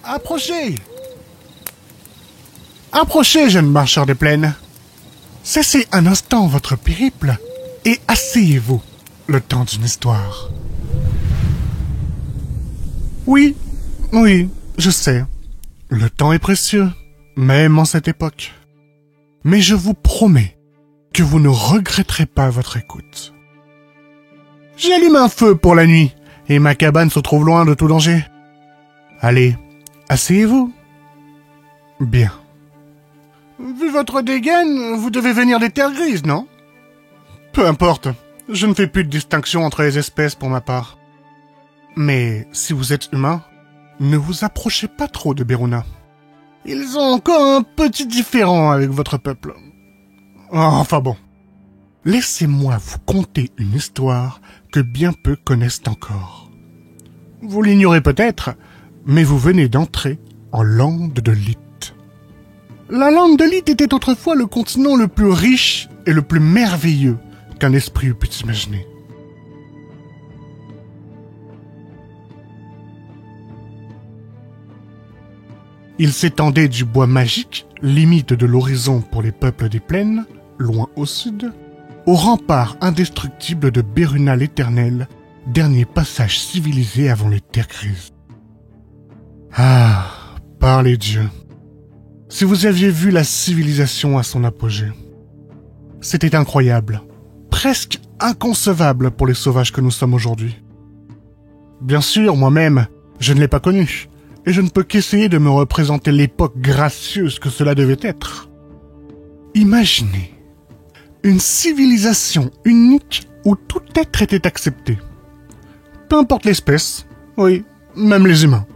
Approchez! Approchez, jeunes marcheurs des plaines. Cessez un instant votre périple et asseyez-vous le temps d'une histoire. Oui, je sais. Le temps est précieux, même en cette époque. Mais je vous promets que vous ne regretterez pas votre écoute. J'allume un feu pour la nuit et ma cabane se trouve loin de tout danger. Allez, asseyez-vous. Bien. Vu votre dégaine, vous devez venir des terres grises, non? Peu importe, je ne fais plus de distinction entre les espèces pour ma part. Mais si vous êtes humain, ne vous approchez pas trop de Beruna. Ils ont encore un petit différend avec votre peuple. Enfin bon. Laissez-moi vous conter une histoire que bien peu connaissent encore. Vous l'ignorez peut-être, mais vous venez d'entrer en Lande de Lit. La Lande de Lit était autrefois le continent le plus riche et le plus merveilleux qu'un esprit eût pu imaginer. Il s'étendait du bois magique, limite de l'horizon pour les peuples des plaines, loin au sud, au rempart indestructible de Beruna l'Éternel, dernier passage civilisé avant les terres grises. Ah, par les dieux. Si vous aviez vu la civilisation à son apogée. C'était incroyable, presque inconcevable pour les sauvages que nous sommes aujourd'hui. Bien sûr, moi-même, je ne l'ai pas connu, et je ne peux qu'essayer de me représenter l'époque gracieuse que cela devait être. Imaginez une civilisation unique où tout être était accepté. Peu importe l'espèce, oui, même les humains.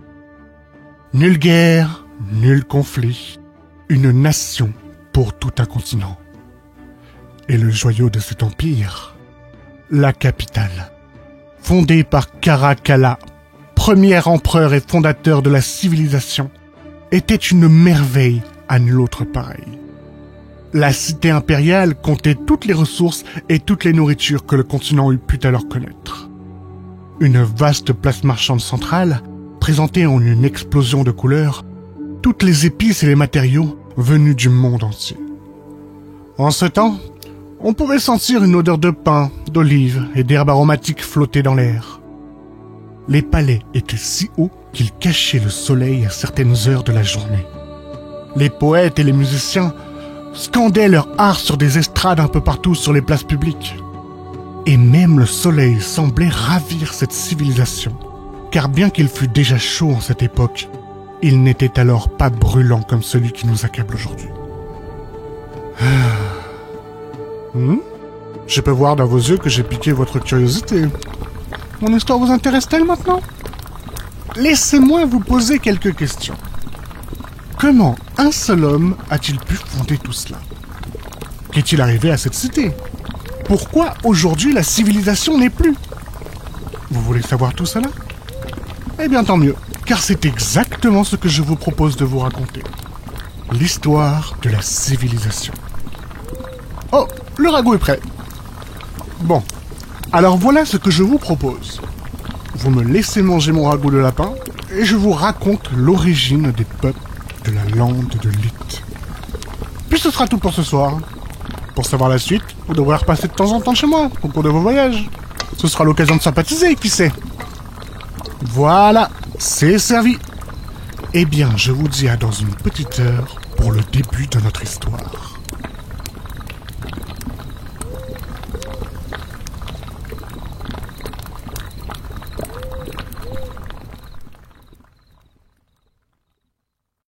Nulle guerre, nul conflit, une nation pour tout un continent. Et le joyau de cet empire, la capitale, fondée par Caracalla, premier empereur et fondateur de la civilisation, était une merveille à nul autre pareil. La cité impériale comptait toutes les ressources et toutes les nourritures que le continent eût pu alors connaître. Une vaste place marchande centrale, présentée en une explosion de couleurs, toutes les épices et les matériaux venus du monde entier. En ce temps, on pouvait sentir une odeur de pain, d'olive et d'herbes aromatiques flotter dans l'air. Les palais étaient si hauts qu'ils cachaient le soleil à certaines heures de la journée. Les poètes et les musiciens scandaient leur art sur des estrades un peu partout sur les places publiques. Et même le soleil semblait ravir cette civilisation, car bien qu'il fût déjà chaud en cette époque, il n'était alors pas brûlant comme celui qui nous accable aujourd'hui. Je peux voir dans vos yeux que j'ai piqué votre curiosité. Mon histoire vous intéresse-t-elle maintenant? Laissez-moi vous poser quelques questions. Comment un seul homme a-t-il pu fonder tout cela? Qu'est-il arrivé à cette cité? Pourquoi aujourd'hui la civilisation n'est plus? Vous voulez savoir tout cela? Eh bien tant mieux, car c'est exactement ce que je vous propose de vous raconter. L'histoire de la civilisation. Oh, le ragoût est prêt. Bon, alors voilà ce que je vous propose. Vous me laissez manger mon ragoût de lapin et je vous raconte l'origine des peuples de la Lande de Lit. Puis ce sera tout pour ce soir. Pour savoir la suite, vous devrez repasser de temps en temps chez moi au cours de vos voyages. Ce sera l'occasion de sympathiser, qui sait. Voilà, c'est servi. Eh bien, je vous dis à dans une petite heure pour le début de notre histoire.